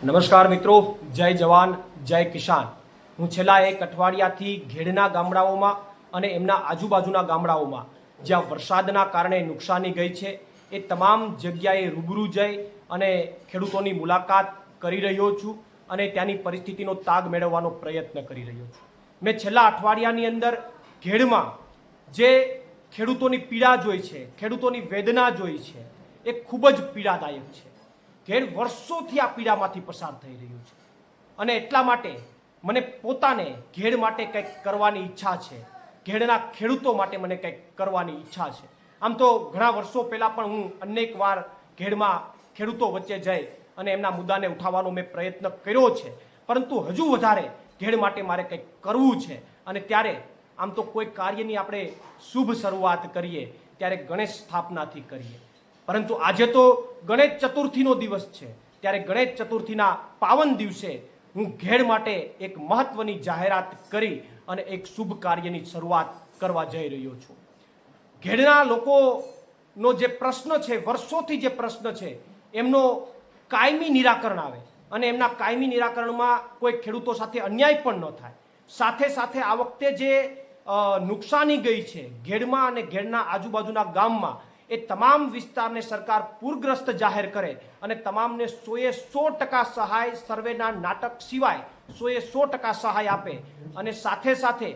નમસ્કાર મિત્રો, જય જવાન જય કિસાન। હું છેલ્લા એક અઠવાડિયાથી ઘેડના ગામડાઓમાં અને એમના આજુબાજુના ગામડાઓમાં જ્યાં વરસાદના કારણે નુકસાની ગઈ છે એ તમામ જગ્યાએ રૂબરૂ જઈ અને ખેડૂતોની મુલાકાત કરી રહ્યો છું અને ત્યાંની પરિસ્થિતિનો તાગ મેળવવાનો પ્રયત્ન કરી રહ્યો છું। મેં છેલ્લા અઠવાડિયાની અંદર ઘેડમાં જે ખેડૂતોની પીડા જોઈ છે, ખેડૂતોની વેદના જોઈ છે, એ ખૂબ જ પીડાદાયક છે। ઘેડ વર્ષોથી આ પીડામાંથી પસાર થઈ રહ્યું છે અને એટલા માટે મને પોતાને ઘેડ માટે કંઈક કરવાની ઈચ્છા છે, ઘેડના ખેડૂતો માટે મને કંઈક કરવાની ઈચ્છા છે। આમ તો ઘણા વર્ષો પહેલાં પણ હું અનેક વાર ઘેડમાં ખેડૂતો વચ્ચે જઈ અને એમના મુદ્દાને ઉઠાવવાનો મેં પ્રયત્ન કર્યો છે, પરંતુ હજુ વધારે ઘેડ માટે મારે કંઈક કરવું છે અને ત્યારે આમ તો કોઈ કાર્યની આપણે શુભ શરૂઆત કરીએ ત્યારે ગણેશ સ્થાપનાથી કરીએ, પરંતુ આજે તો ગણેશ ચતુર્થીનો દિવસ છે। ત્યારે ગણેશ ચતુર્થીના પાવન દિવસે હું ઘેડ માટે એક મહત્વની જાહેરાત કરી અને એક શુભ કાર્યની શરૂઆત કરવા જઈ રહ્યો છું। ઘેડના લોકોનો જે પ્રશ્ન છે, વર્ષોથી જે પ્રશ્ન છે, એમનો કાયમી નિરાકરણ આવે અને એમના કાયમી નિરાકરણમાં કોઈ ખેડૂતો સાથે અન્યાય પણ ન થાય। સાથે સાથે આ વખતે જે નુકસાની ગઈ છે ઘેડમાં અને ઘેડના આજુબાજુના ગામમાં, એ તમામ વિસ્તારને સરકાર પૂરગ્રસ્ત જાહેર કરે અને તમામને 100% સહાય, સર્વેના નાટક સિવાય 100% સહાય આપે અને સાથે સાથે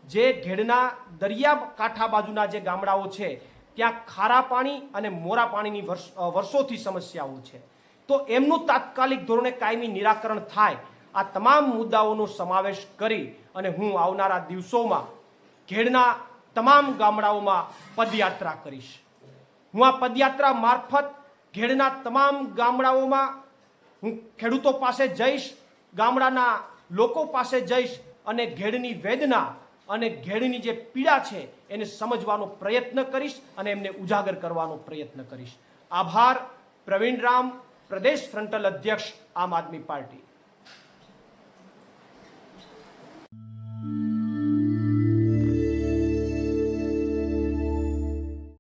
જે ઘેડના દરિયા કાંઠા બાજુના જે ગામડાઓ છે ત્યાં ખારા પાણી અને મોરા પાણીની વર્ષોથી સમસ્યાઓ છે, તો એમનું તાત્કાલિક ધોરણે કાયમી નિરાકરણ થાય। આ તમામ મુદ્દાઓનો સમાવેશ કરી અને હું આવનારા દિવસોમાં ઘેડના તમામ ગામડાઓમાં પદયાત્રા કરીશ। હું આ પદયાત્રા મારફત ઘેડના તમામ ગામડાઓમાં હું ખેડૂતો પાસે જઈશ, ગામડાના લોકો પાસે જઈશ અને ઘેડની વેદના અને ઘેડની જે પીડા છે એને સમજવાનો પ્રયત્ન કરીશ અને એમને ઉજાગર કરવાનો પ્રયત્ન કરીશ। આભાર। પ્રવીણ રામ, પ્રદેશ ફ્રન્ટલ અધ્યક્ષ, આમ આદમી પાર્ટી।